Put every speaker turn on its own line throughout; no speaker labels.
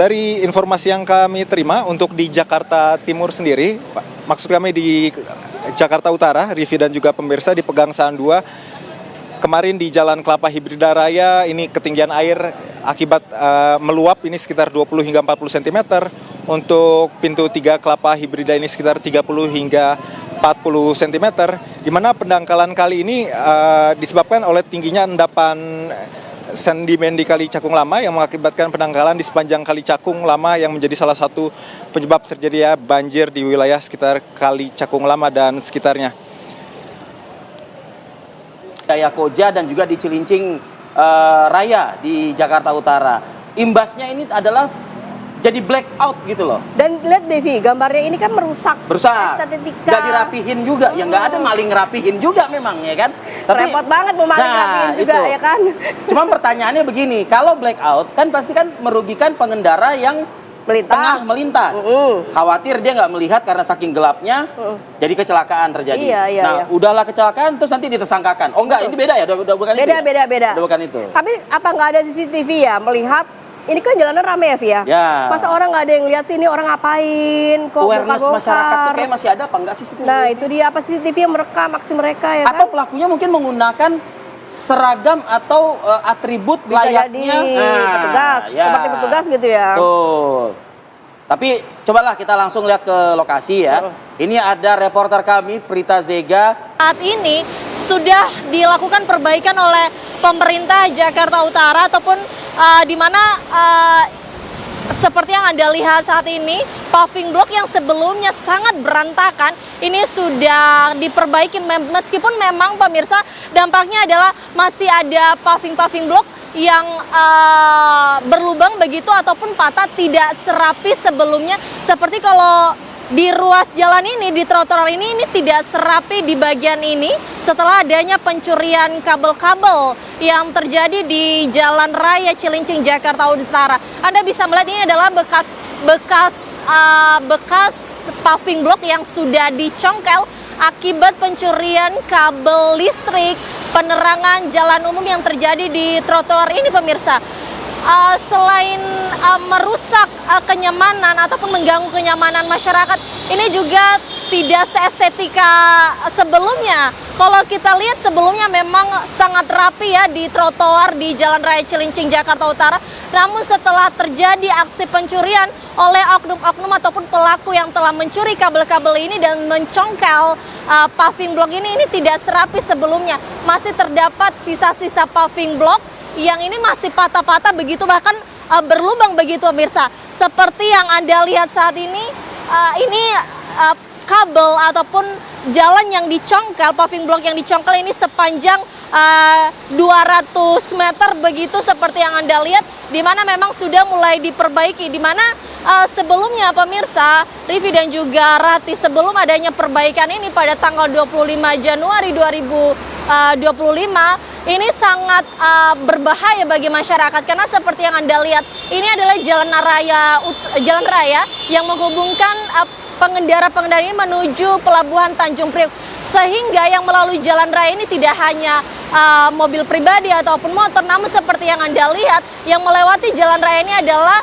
Dari informasi yang kami terima untuk di Jakarta Timur sendiri, maksud kami di Jakarta Utara, Rivi dan juga pemirsa di Pegangsaan 2, kemarin di Jalan Kelapa Hibrida Raya ini ketinggian air akibat meluap ini sekitar 20 hingga 40 cm. Untuk pintu 3 Kelapa Hibrida ini sekitar 30 hingga 40 cm, di mana pendangkalan kali ini disebabkan oleh tingginya endapan sedimen di Kali Cakung Lama yang mengakibatkan pendangkalan di sepanjang Kali Cakung Lama yang menjadi salah satu penyebab terjadinya banjir di wilayah sekitar Kali Cakung Lama dan sekitarnya.
Jaya Koja dan juga di Cilincing Raya di Jakarta Utara. Imbasnya ini adalah jadi blackout gitu loh. Dan
lihat Devi, gambarnya ini kan merusak estetika.
Gak dirapihin juga, ya nggak ada maling ngerapihin juga memang ya kan. Tapi
repot banget mau maling ngerapihin juga
itu.
Ya kan.
Cuma pertanyaannya begini, kalau blackout kan pasti kan merugikan pengendara yang tengah melintas. Khawatir dia nggak melihat karena saking gelapnya, jadi kecelakaan terjadi.
Iya.
Udahlah kecelakaan terus nanti ditersangkakan. Oh enggak, ini beda ya, udah bukan itu.
Beda.
Udah bukan itu.
Tapi apa nggak ada CCTV ya melihat? Ini kan jalanan rame ya, Via?
Ya.
Masa orang nggak ada yang lihat sih ini orang ngapain? Kok
awareness
bongkar-bongkar?
masyarakat tuh kayak masih ada apa enggak sih CCTV?
Nah, itu dia, apa CCTV yang merekam aksi mereka ya kan?
Atau pelakunya mungkin menggunakan seragam atau atribut
bisa
layaknya
petugas, seperti petugas gitu ya.
Betul. Tapi cobalah kita langsung lihat ke lokasi ya. Ini ada reporter kami Prita Zega.
Saat ini sudah dilakukan perbaikan oleh pemerintah Jakarta Utara ataupun di mana seperti yang Anda lihat saat ini, paving block yang sebelumnya sangat berantakan ini sudah diperbaiki, meskipun memang pemirsa dampaknya adalah masih ada paving block yang berlubang begitu ataupun patah, tidak serapi sebelumnya. Seperti kalau di ruas jalan ini, di trotoar ini tidak serapi di bagian ini setelah adanya pencurian kabel-kabel yang terjadi di Jalan Raya Cilincing Jakarta Utara. Anda bisa melihat ini adalah bekas paving block yang sudah dicongkel akibat pencurian kabel listrik penerangan jalan umum yang terjadi di trotoar ini, pemirsa. Selain merusak kenyamanan ataupun mengganggu kenyamanan masyarakat, ini juga tidak seestetika sebelumnya. Kalau kita lihat sebelumnya memang sangat rapi ya di trotoar di Jalan Raya Cilincing Jakarta Utara. Namun setelah terjadi aksi pencurian oleh oknum-oknum ataupun pelaku yang telah mencuri kabel-kabel ini dan mencongkel paving block ini tidak serapi sebelumnya. Masih terdapat sisa-sisa paving block yang ini masih patah-patah begitu, bahkan berlubang begitu pemirsa. Seperti yang Anda lihat saat ini kabel ataupun jalan yang dicongkel, paving block yang dicongkel ini sepanjang 200 meter begitu seperti yang Anda lihat, di mana memang sudah mulai diperbaiki, di mana sebelumnya pemirsa, Rivi dan juga Rati, sebelum adanya perbaikan ini pada tanggal 25 Januari 2025 ini sangat berbahaya bagi masyarakat, karena seperti yang Anda lihat, ini adalah jalan raya yang menghubungkan pengendara-pengendara ini menuju Pelabuhan Tanjung Priok, sehingga yang melalui jalan raya ini tidak hanya mobil pribadi ataupun motor, namun seperti yang Anda lihat, yang melewati jalan raya ini adalah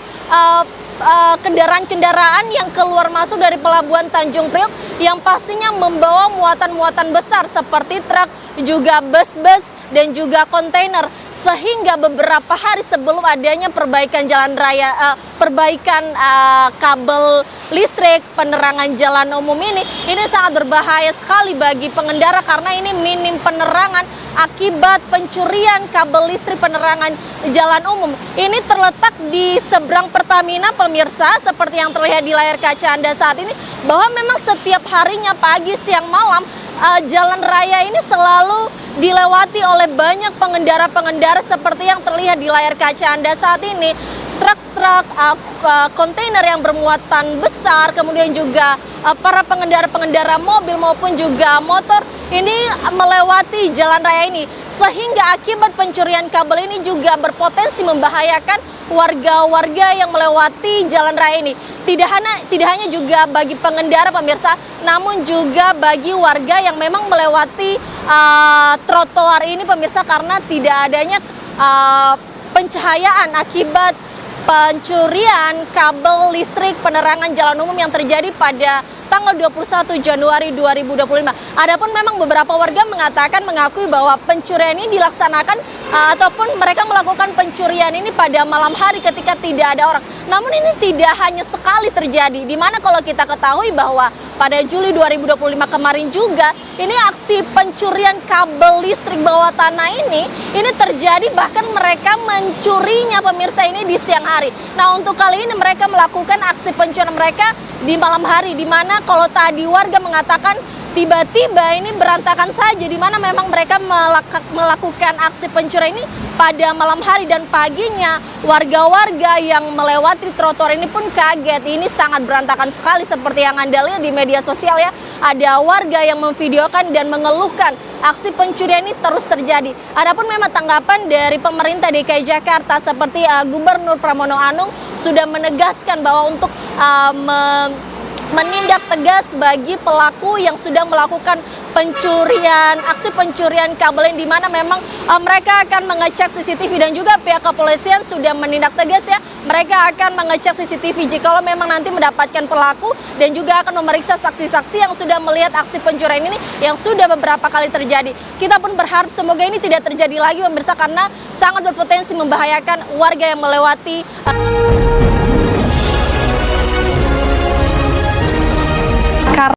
kendaraan-kendaraan yang keluar masuk dari Pelabuhan Tanjung Priok yang pastinya membawa muatan-muatan besar seperti truk, juga bus-bus dan juga kontainer, sehingga beberapa hari sebelum adanya perbaikan jalan raya, perbaikan kabel listrik penerangan jalan umum ini sangat berbahaya sekali bagi pengendara, karena ini minim penerangan akibat pencurian kabel listrik penerangan jalan umum. Ini terletak di seberang Pertamina pemirsa, seperti yang terlihat di layar kaca Anda saat ini, bahwa memang setiap harinya pagi, siang, malam jalan raya ini selalu dilewati oleh banyak pengendara-pengendara seperti yang terlihat di layar kaca Anda saat ini. Truk-truk, kontainer yang bermuatan besar, kemudian juga para pengendara-pengendara mobil maupun juga motor ini melewati jalan raya ini, sehingga akibat pencurian kabel ini juga berpotensi membahayakan warga-warga yang melewati jalan raya ini. Tidak hanya juga bagi pengendara pemirsa, namun juga bagi warga yang memang melewati trotoar ini pemirsa, karena tidak adanya pencahayaan akibat pencurian kabel listrik penerangan jalan umum yang terjadi pada tanggal 21 Januari 2025. Adapun memang beberapa warga mengakui bahwa pencurian ini dilaksanakan ataupun mereka melakukan pencurian ini pada malam hari ketika tidak ada orang. Namun ini tidak hanya sekali terjadi, di mana kalau kita ketahui bahwa pada Juli 2025 kemarin juga ini aksi pencurian kabel listrik bawah tanah ini terjadi, bahkan mereka mencurinya pemirsa ini di siang hari. Nah, untuk kali ini mereka melakukan aksi pencurian mereka di malam hari, di mana kalau tadi warga mengatakan tiba-tiba ini berantakan saja, di mana memang mereka melakukan aksi pencurian ini pada malam hari, dan paginya warga-warga yang melewati trotoar ini pun kaget. Ini sangat berantakan sekali seperti yang Anda lihat di media sosial ya. Ada warga yang memvideokan dan mengeluhkan aksi pencurian ini terus terjadi. Adapun memang tanggapan dari pemerintah DKI Jakarta seperti Gubernur Pramono Anung sudah menegaskan bahwa untuk menindak tegas bagi pelaku yang sudah melakukan aksi pencurian kabel ini, di mana memang mereka akan mengecek CCTV, dan juga pihak kepolisian sudah menindak tegas ya. Mereka akan mengecek CCTV jika memang nanti mendapatkan pelaku, dan juga akan memeriksa saksi-saksi yang sudah melihat aksi pencurian ini yang sudah beberapa kali terjadi. Kita pun berharap semoga ini tidak terjadi lagi pemirsa, karena sangat berpotensi membahayakan warga yang melewati